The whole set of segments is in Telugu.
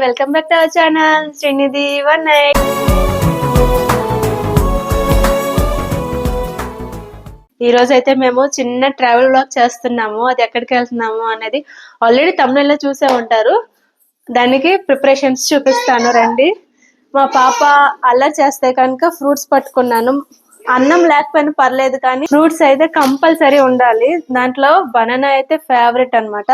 Welcome back to our channel Srinidhi one night. ఈ రోజు అయితే మేము చిన్న ట్రావెల్ వ్లాగ్ చేస్తున్నాము. అది ఎక్కడికి వెళ్తున్నాము అనేది ఆల్రెడీ తమిళ లో చూసే ఉంటారు. దానికి ప్రిపరేషన్స్ చూపిస్తాను రండి. మా పాప అల్లరి చేస్తే కనుక ఫ్రూట్స్ పట్టుకున్నాను. అన్నం లేకపోయినా పర్లేదు కానీ ఫ్రూట్స్ అయితే కంపల్సరీ ఉండాలి. దాంట్లో బనానా అయితే ఫేవరెట్ అన్నమాట.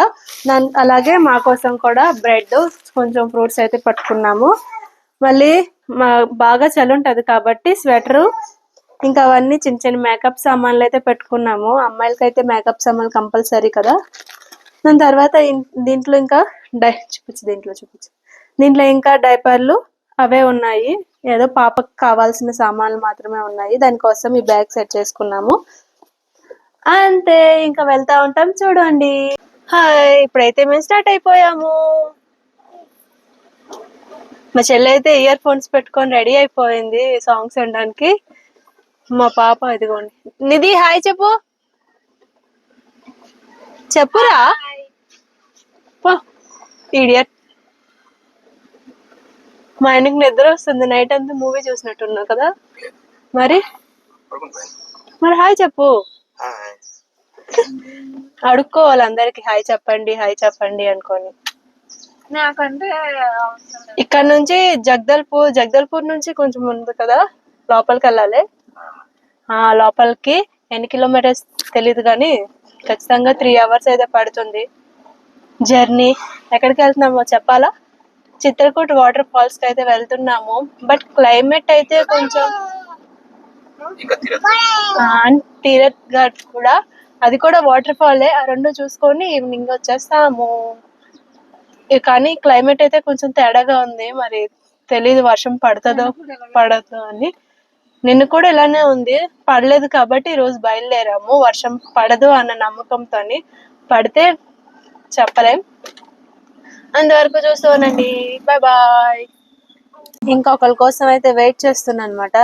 అలాగే మా కోసం కూడా బ్రెడ్, కొంచెం ఫ్రూట్స్ అయితే పట్టుకున్నాము. మళ్ళీ బాగా చలి ఉంటది కాబట్టి స్వెటరు, ఇంకా అవన్నీ చిన్న చిన్న మేకప్ సామాన్లు అయితే పెట్టుకున్నాము. అమ్మాయిలకి అయితే మేకప్ సామాన్లు కంపల్సరీ కదా. దాని తర్వాత దీంట్లో ఇంకా దీంట్లో ఇంకా డైపర్లు అవే ఉన్నాయి. ఏదో పాపకు కావాల్సిన సామాన్లు మాత్రమే ఉన్నాయి. దానికోసం ఈ బ్యాగ్ సెట్ చేసుకున్నాము. అంతే, ఇంకా వెళ్తా ఉంటాం చూడండి. హాయ్, ఇప్పుడైతే మేము స్టార్ట్ అయిపోయాము. మా చెల్లి అయితే ఇయర్ ఫోన్స్ పెట్టుకొని రెడీ అయిపోయింది సాంగ్స్ వినడానికి. మా పాప ఇదిగోండి. నిధి హాయ్ చెప్పు. చెప్పురా ఇడియట్. మా ఆయనకి నిద్ర వస్తుంది. నైట్ అంతా మూవీ చూసినట్టున్నావు కదా. మరి హాయ్ చెప్పు. అడుక్కోవాలి అందరికి హాయ్ చెప్పండి హాయ్ చెప్పండి అనుకోని. నాకంటే ఇక్కడ నుంచి జగదల్పూర్ నుంచి కొంచెం ముందు కదా, లోపలికి వెళ్ళాలి. లోపలికి ఎన్ని కిలోమీటర్స్ తెలీదు కానీ ఖచ్చితంగా 3 hours అయితే పడుతుంది జర్నీ. ఎక్కడికి వెళ్తున్నామో చెప్పాలా? చిత్రకూట్ వాటర్ ఫాల్స్ కి అయితే వెళ్తున్నాము. బట్ క్లైమేట్ అయితే కొంచెం తీరత్ ఘాట్ కూడా, అది కూడా వాటర్ ఫాలే. ఆ రెండు చూసుకొని ఈవినింగ్ వచ్చేస్తాము. కానీ క్లైమేట్ అయితే కొంచెం తేడాగా ఉంది. మరి తెలీదు వర్షం పడుతుందో పడదో అని. నిన్ను కూడా ఇలానే ఉంది, పడలేదు కాబట్టి ఈ రోజు బయలుదేరాము. వర్షం పడదు అన్న నమ్మకంతో. పడితే చెప్పలేం. అంతవరకు చూస్తానండి. Bye bye. ఇంకొకరి కోసం అయితే వెయిట్ చేస్తున్నా అనమాట.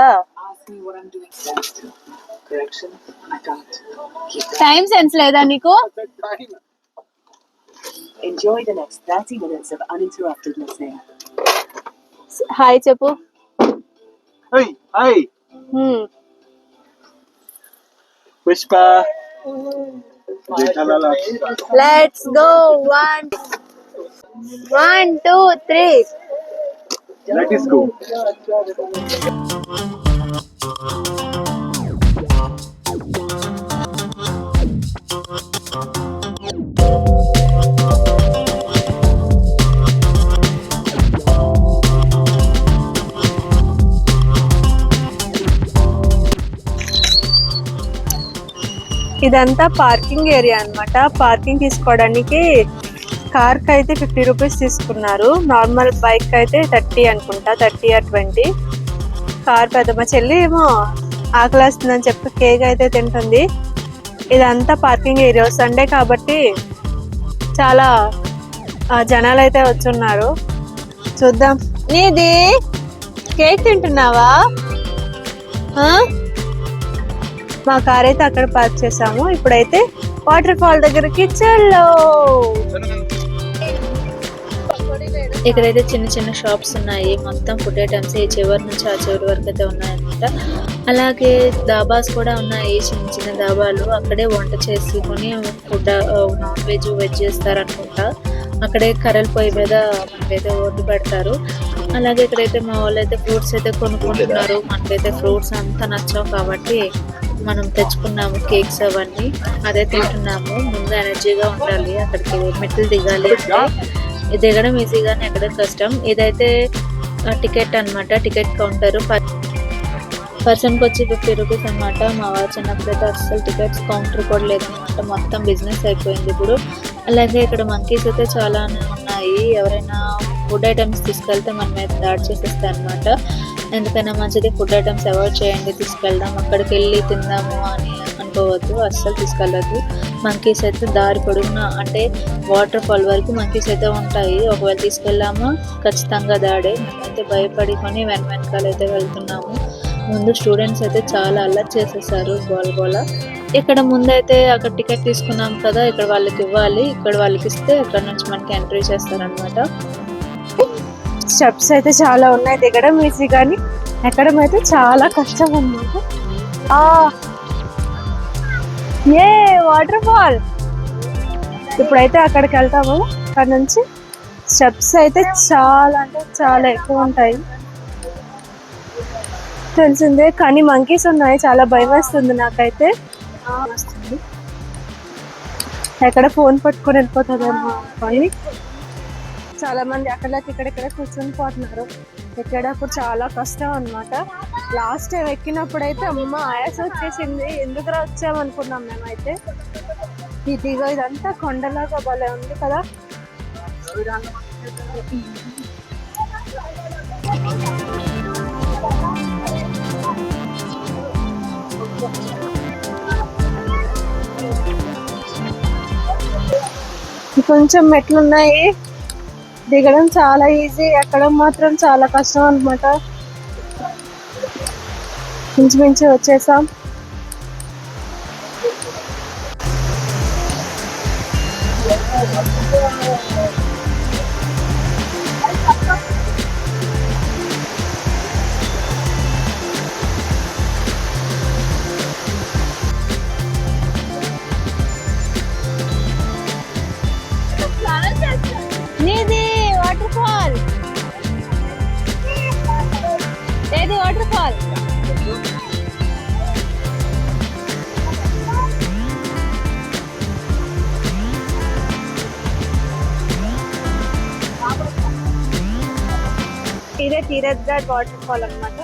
టైం సెన్స్ లేదా నీకు? హాయ్ చెప్పు. Pushpa, let's go. 1 2 3. let us go. ఇదంతా పార్కింగ్ ఏరియా అన్నమాట. పార్కింగ్ తీసుకోవడానికి కార్ కి అయితే 50 రూపీస్ తీసుకున్నారు. నార్మల్ బైక్ అయితే 30 అనుకుంటా, 30 or 20. కార్ పెద్ద. మా చెల్లి ఏమో ఆకలేస్తుందని చెప్పి కేక్ అయితే తింటుంది. ఇదంతా పార్కింగ్ ఏరియా. సండే కాబట్టి చాలా జనాలు అయితే వచ్చున్నారు. చూద్దాం. నీది కేక్ తింటున్నావా? మా కార్ అయితే అక్కడ పార్క్ చేసాము. ఇప్పుడైతే వాటర్ ఫాల్ దగ్గరికి చలో. ఇక్కడైతే చిన్న చిన్న షాప్స్ ఉన్నాయి. మొత్తం ఫుడ్ ఐటమ్స్ ఈ చివరి నుంచి ఆ చివరి వరకు అయితే ఉన్నాయన్నమాట. అలాగే దాబాస్ కూడా ఉన్నాయి, చిన్న చిన్న దాబాలు. అక్కడే వంట చేసుకొని ఫుడ్ నాన్ వెజ్ వెజ్ చేస్తారనుకుంటా. అక్కడే కర్రల పొయ్యి మీద మనకైతే వండి పెడతారు. అలాగే ఇక్కడైతే మా వాళ్ళు అయితే ఫ్రూట్స్ అయితే కొనుక్కుంటున్నారు. మనకైతే ఫ్రూట్స్ అంతా నచ్చావు కాబట్టి మనం తెచ్చుకున్నాము కేక్స్ అవన్నీ. అదే తింటున్నాము. ముందు ఎనర్జీగా ఉండాలి. అక్కడికి మెట్లు దిగాలి అంటే దిగడం ఈజీగానే, ఎక్కడం కష్టం. ఇదైతే టికెట్ అన్నమాట. Ticket counter. పర్సన్కి వచ్చి 50 రూపీస్ అనమాట. మా వారు చిన్నప్పుడైతే అసలు టికెట్స్ కౌంటర్ కూడా లేదనమాట. మొత్తం బిజినెస్ అయిపోయింది ఇప్పుడు. అలాగే ఇక్కడ మంకీస్ అయితే చాలా ఉన్నాయి. ఎవరైనా ఫుడ్ ఐటమ్స్ తీసుకెళ్తే మన మీద దాడి చేసేస్తాయి అనమాట. ఎందుకైనా మంచిది ఫుడ్ ఐటమ్స్ అవాయిడ్ చేయండి. తీసుకెళ్దాం, అక్కడికి వెళ్ళి తిందాము అని అనుకోవద్దు, అస్సలు తీసుకెళ్ళద్దు. మంకీస్ అయితే దారి పొడుగున, అంటే వాటర్ ఫాల్ వరకు మంకీస్ అయితే ఉంటాయి. ఒకవేళ తీసుకెళ్ళామా ఖచ్చితంగా దాడే. మేమైతే భయపడుకొని వెనకాల అయితే వెళ్తున్నాము. ముందు స్టూడెంట్స్ అయితే చాలా అల్లరి చేసేసారు, గోల. ఇక్కడ ముందైతే అక్కడ టికెట్ తీసుకున్నాం కదా, ఇక్కడ వాళ్ళకి ఇవ్వాలి. ఇక్కడ వాళ్ళకి ఇస్తే ఇక్కడ నుంచి మనకి ఎంట్రీ చేస్తారనమాట. స్టెప్స్ అయితే చాలా ఉన్నాయి, దిగడం ఈజీ కానీ ఎక్కడం అయితే చాలా కష్టం అన్నమాట. ఏ వాటర్ ఫాల్, ఇప్పుడైతే అక్కడికి వెళ్తాము. అక్కడ నుంచి స్టెప్స్ అయితే చాలా అంటే చాలా ఎక్కువ ఉంటాయి తెలిసిందే, కానీ మంకీస్ ఉన్నాయి, చాలా భయం వేస్తుంది నాకైతే. ఎక్కడ ఫోన్ పట్టుకొని వెళ్ళిపోతుందేమో కానీ చాలా మంది అక్కడకి ఇక్కడెక్కడ కూర్చొని పోతున్నారు. ఎక్కేటప్పుడు చాలా కష్టం అన్నమాట. లాస్ట్ టైం ఎక్కినప్పుడు అయితే అమ్మ ఆయాస వచ్చేసింది, ఎందుకు వచ్చామనుకున్నాం మేమైతే. ఇదిగో ఇదంతా కొండలాగా భలే ఉంది కదా. కొంచెం మెట్లున్నాయి, దిగడం చాలా ఈజీ, ఎక్కడం మాత్రం చాలా కష్టం అన్నమాట. ఇంచుమించు వచ్చేసాం. నీది వాటర్ ఫాల్, ఏది వాటర్ ఫాల్. ఇదే తీరద్గఢ్ వాటర్ ఫాల్ అన్నమాట.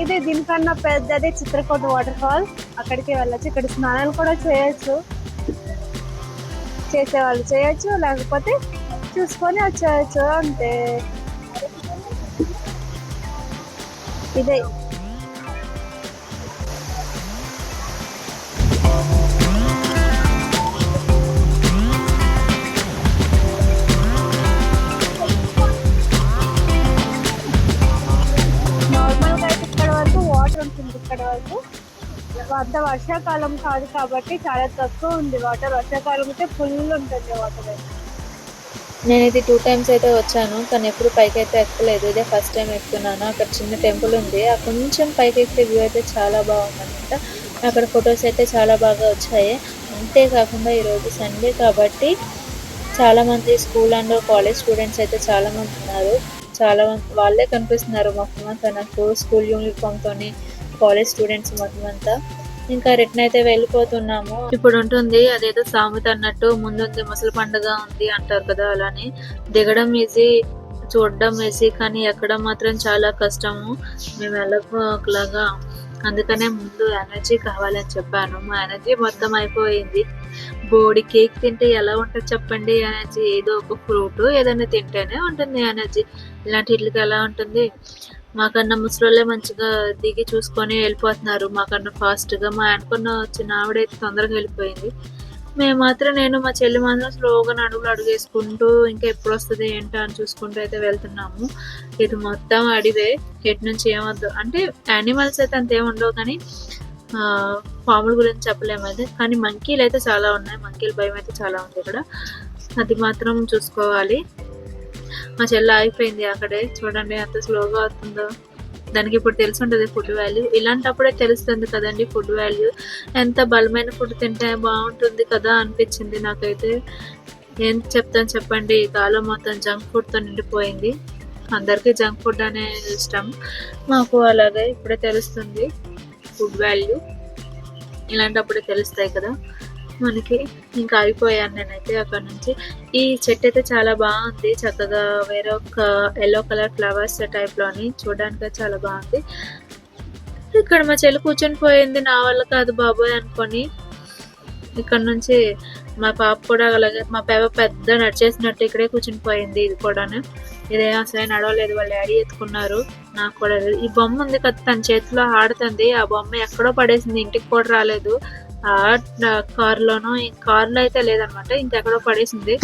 ఇది దీనికన్నా పెద్దది చిత్రకోట వాటర్ ఫాల్, అక్కడికి వెళ్ళచ్చు. ఇక్కడ స్నానాలు కూడా చేయొచ్చు, చేసేవాళ్ళు చేయొచ్చు, లేకపోతే చూసుకొని వచ్చేయచ్చు అంతే. ఇదే నార్మల్గా అయితే ఇక్కడ వరకు వాటర్ ఉంటుంది, ఇక్కడ వరకు అంత వర్షాకాలం కాదు కాబట్టి చాలా తక్కువ ఉంది వాటర్. వర్షాకాలం అయితే ఫుల్ ఉంటుంది వాటర్ అయితే. నేనైతే 2 times అయితే వచ్చాను, కానీ ఎప్పుడు పైకి అయితే ఎక్కలేదు. ఇదే ఫస్ట్ టైం ఎక్కుతున్నాను. అక్కడ చిన్న టెంపుల్ ఉంది, ఆ కొంచెం పైకి ఎక్కితే వ్యూ అయితే చాలా బాగుందన్నమాట. అక్కడ ఫొటోస్ అయితే చాలా బాగా వచ్చాయి. అంతేకాకుండా ఈరోజు సండే కాబట్టి చాలామంది స్కూల్ అండ్ కాలేజ్ స్టూడెంట్స్ అయితే చాలామంది ఉన్నారు. చాలా మంది వాళ్ళే కనిపిస్తున్నారు మొత్తం అంతా నాకు, స్కూల్ యూనిఫామ్తోని కాలేజ్ స్టూడెంట్స్ మొత్తం అంతా. ఇంకా రిటర్న్ అయితే వెళ్ళిపోతున్నాము. ఇప్పుడు ఉంటుంది అదేదో సామెత అన్నట్టు, ముందుంది ముసలి పండుగ ఉంది అంటారు కదా, అలానే దిగడం ఈజీ, చూడడం ఈజీ, కానీ ఎక్కడం మాత్రం చాలా కష్టము. మేము వెళ్ళలాగా, అందుకనే ముందు ఎనర్జీ కావాలని చెప్పాను. మా ఎనర్జీ మొత్తం అయిపోయింది. బోడి కేక్ తింటే ఎలా ఉంటుంది చెప్పండి ఎనర్జీ? ఏదో ఒక ఫ్రూట్ ఏదైనా తింటేనే ఉంటుంది ఎనర్జీ. ఇలాంటి ఇట్లకి ఎలా ఉంటుంది? మాకన్నా ముసలోళ్ళే మంచిగా దిగి చూసుకొని వెళ్ళిపోతున్నారు, మాకన్నా ఫాస్ట్గా. మా అనుకున్న వచ్చిన ఆవిడైతే తొందరగా వెళ్ళిపోయింది. మేము మాత్రం, నేను మా చెల్లి మాత్రం స్లోగా నడుగులు అడుగేసుకుంటూ ఇంకా ఎప్పుడు వస్తుంది ఏంటో అని చూసుకుంటూ అయితే వెళ్తున్నాము. ఇది మొత్తం అడివే, ఎటు నుంచి ఏమొద్దు అంటే యానిమల్స్ అయితే అంతేం ఉండవు, కానీ పాముల గురించి చెప్పలేము అయితే. కానీ మంకీలు అయితే చాలా ఉన్నాయి, మంకీల భయం అయితే చాలా ఉంది ఇక్కడ, అది మాత్రం చూసుకోవాలి. మా చెల్లి ఆగిపోయింది అక్కడే, చూడండి ఎంత స్లోగా అవుతుందో. దానికి ఇప్పుడు తెలిసి ఉంటుంది ఫుడ్ వాల్యూ. ఇలాంటప్పుడే తెలుస్తుంది కదండి ఫుడ్ వాల్యూ. ఎంత బలమైన ఫుడ్ తింటే బాగుంటుంది కదా అనిపించింది నాకైతే. ఏం చెప్తాను చెప్పండి, ఈ కాలం మొత్తం జంక్ ఫుడ్తో నిండిపోయింది. అందరికీ జంక్ ఫుడ్ అనే ఇష్టం, మాకు అలాగే ఇప్పుడే తెలుస్తుంది ఫుడ్ వాల్యూ. ఇలాంటప్పుడే తెలుస్తాయి కదా మనకి. ఇంకా అయిపోయాను నేనైతే అక్కడ నుంచి. ఈ చెట్టు అయితే చాలా బాగుంది, చక్కగా వేరే ఒక ఎల్లో కలర్ ఫ్లవర్స్ టైప్లోని, చూడడానికి చాలా బాగుంది. ఇక్కడ మా చెల్లి కూర్చొని పోయింది, నా వల్ల కాదు బాబోయ్ అనుకొని. ఇక్కడ నుంచి మా పాప కూడా అలాగే, మా పాప పెద్ద నడిచేసినట్టు ఇక్కడే కూర్చొని పోయింది. ఇది కూడాను, ఇదే అసలు నడవలేదు, వాళ్ళు డాడీ ఎత్తుకున్నారు. నాకు కూడా ఈ బొమ్మ ఉంది కదా తన చేతిలో ఆడుతుంది, ఆ బొమ్మ ఎక్కడో పడేసింది, ఇంటికి కూడా రాలేదు. ఆ కారులోనో, కారులో అయితే లేదనమాట, ఇంకెక్కడో పడేసింది,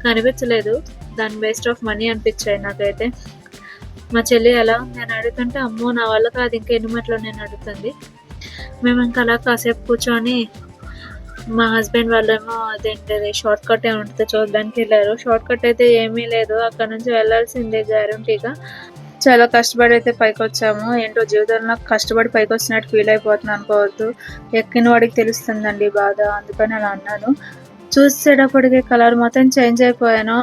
కనిపించలేదు. దాని వేస్ట్ ఆఫ్ మనీ అనిపించాయి నాకైతే. మా చెల్లి ఎలా ఉంది అని అడుగుతుంటే, అమ్మో నా వల్ల కాదు ఇంకా ఎన్ని మెట్లు నేను అడుగుతుంది. మేము ఇంకా అలా కాసేపు కూర్చొని మా హస్బెండ్ వాళ్ళేమో అదేంటది షార్ట్ కట్ ఏ ఉంటుంది చూడడానికి వెళ్ళారు. షార్ట్ కట్ అయితే ఏమీ లేదు, అక్కడ నుంచి వెళ్ళాల్సిందే గ్యారంటీగా. చాలా కష్టపడి అయితే పైకి వచ్చాము. ఏంటో జీవితంలో కష్టపడి పైకి వచ్చినట్టు ఫీల్ అయిపోతున్నాను అనుకోవద్దు. ఎక్కిన వాడికి తెలుస్తుందండి బాధ, అందుకని అలా అన్నాను. చూసేటప్పటికి కలర్ మొత్తం చేంజ్ అయిపోయాను.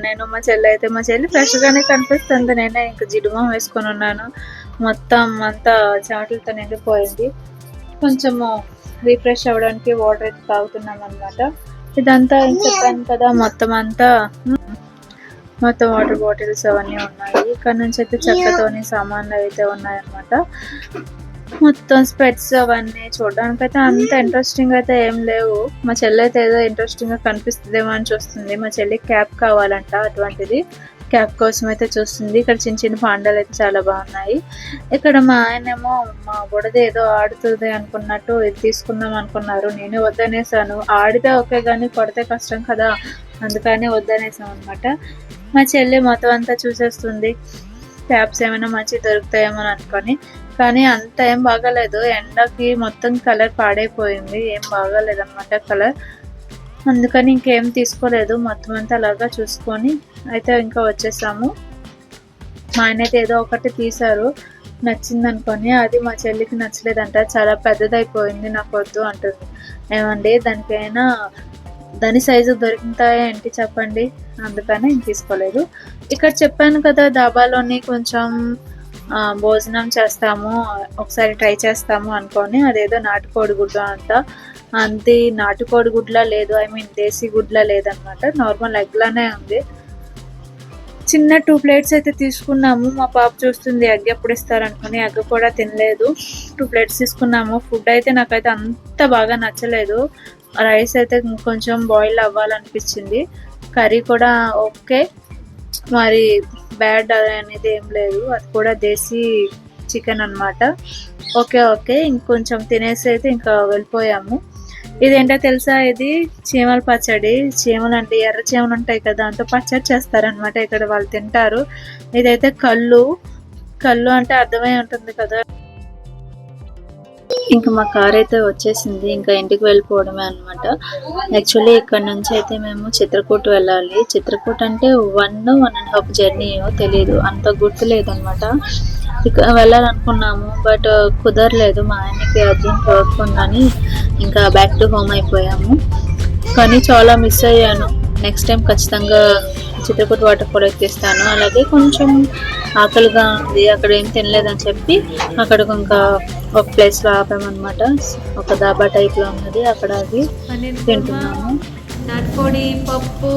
నేను మా చెల్లి ఫ్రెష్ గానే కనిపిస్తుంది. నేనే ఇంకా జిడ్డుమం వేసుకొని ఉన్నాను. మొత్తం అంతా చెమటలతో నిండిపోయింది. కొంచెము రిఫ్రెష్ అవ్వడానికి వాటర్ అయితే తాగుతున్నాం అనమాట. ఇదంతా ఏం చెప్పాను కదా, మొత్తం వాటర్ బాటిల్స్ అవన్నీ ఉన్నాయి. ఇక్కడ నుంచి అయితే చెక్కతోని సామాన్లు అయితే ఉన్నాయన్నమాట. మొత్తం స్పెట్స్ అవన్నీ చూడడానికి అయితే అంత ఇంట్రెస్టింగ్ అయితే ఏం లేవు. మా చెల్లి అయితే ఏదో ఇంట్రెస్టింగ్ గా కనిపిస్తుందేమో అని చూస్తుంది. మా చెల్లి క్యాప్ కావాలంట, అటువంటిది క్యాప్ కోసం అయితే చూస్తుంది. ఇక్కడ చిన్న చిన్న పాండాలు అయితే చాలా బాగున్నాయి. ఇక్కడ మా ఆయనేమో మా బుడది ఏదో ఆడుతుంది అనుకున్నట్టు ఇది తీసుకుందాం అనుకున్నారు. నేను వద్దనేసాను. ఆడితే ఓకే కానీ కొడితే కష్టం కదా, అందుకని వద్దనేసాం అనమాట. మా చెల్లి మొత్తం అంతా చూసేస్తుంది. క్యాప్స్ ఏమైనా మంచి దొరుకుతాయేమో అనుకొని, కానీ అంత ఏం బాగాలేదు. ఎండకి మొత్తం కలర్ పాడైపోయింది, ఏం బాగాలేదు అనమాట కలర్. అందుకని ఇంకేం తీసుకోలేదు. మొత్తం అంతా అలాగా చూసుకొని అయితే ఇంకా వచ్చేసాము. మా ఆయన అయితే ఏదో ఒకటి తీశారు నచ్చింది అనుకొని, అది మా చెల్లికి నచ్చలేదంట. చాలా పెద్దదైపోయింది, నాకు వద్దు అంటుంది. ఏమండి దానికైనా దాని సైజు దొరుకుతాయా ఏంటి చెప్పండి, అందుకని తీసుకోలేదు. ఇక్కడ చెప్పాను కదా దాబాలోని కొంచెం భోజనం చేస్తాము, ఒకసారి ట్రై చేస్తాము అనుకొని, అదేదో నాటుకోడి గుడ్డ అంట. అది నాటుకోడి గుడ్లా లేదు, దేశీ గుడ్లా లేదనమాట, నార్మల్ ఎగ్ లానే ఉంది. చిన్న 2 ప్లేట్స్ అయితే తీసుకున్నాము. మా పాప చూస్తుంది ఎగ్ ఎప్పుడు ఇస్తారు అనుకుని, ఎగ్ కూడా తినలేదు. 2 ప్లేట్స్ తీసుకున్నాము. ఫుడ్ అయితే నాకైతే అంత బాగా నచ్చలేదు. రైస్ అయితే కొంచెం బాయిల్ అవ్వాలనిపించింది. కర్రీ కూడా ఓకే, మరి బ్యాడ్ అనేది ఏం లేదు. అది కూడా దేశీ చికెన్ అన్నమాట. ఓకే ఇంకొంచెం తినేసి అయితే ఇంకా వెళ్ళిపోయాము. ఇదేంటో తెలుసా, ఇది చీమల పచ్చడి. చీమలు అంటే ఎర్ర చీమలు ఉంటాయి కదా, దాంతో పచ్చడి చేస్తారనమాట. ఇక్కడ వాళ్ళు తింటారు. ఇదైతే కళ్ళు అంటే అర్థమై ఉంటుంది కదా. ఇంకా మా కార్ అయితే వచ్చేసింది, ఇంకా ఇంటికి వెళ్ళిపోవడమే అనమాట. యాక్చువల్లీ ఇక్కడ నుంచి అయితే మేము చిత్రకూట వెళ్ళాలి. చిత్రకూట అంటే 1.5 జర్నీ తెలియదు, అంత గుర్తులేదు అనమాట. ఇక వెళ్ళాలనుకున్నాము, బట్ కుదరలేదు. మా ఆయనకి అర్జెంట్ వర్క్ ఉందని ఇంకా బ్యాక్ టు హోమ్ అయిపోయాము. కానీ చాలా మిస్ అయ్యాను. నెక్స్ట్ టైం ఖచ్చితంగా చిత్రకూట వాటర్ ఫాల్ ఎక్కిస్తాను. అలాగే కొంచెం ఆకలిగా ఉంది, అక్కడ ఏం తినలేదని చెప్పి అక్కడికి ఇంకా ఒక ప్లేస్లో ఆపామన్నమాట. ఒక దాబా టైప్లో ఉన్నది, అక్కడ అది తింటున్నాము. నాటుకోడి పప్పు,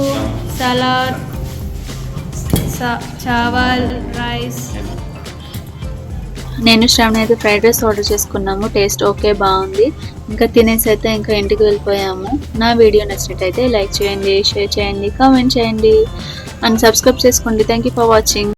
సలాడ్, చావల్, రైస్. నేను శ్రావణి అయితే ఫ్రైడ్ రైస్ ఆర్డర్ చేసుకున్నాము. టేస్ట్ ఓకే, బాగుంది. ఇంకా తినేసి అయితే ఇంకా ఇంటికి వెళ్ళిపోయాము. నా వీడియో నచ్చినట్టయితే లైక్ చేయండి, షేర్ చేయండి, కామెంట్ చేయండి అండ్ సబ్స్క్రైబ్ చేసుకోండి. Thank you for watching.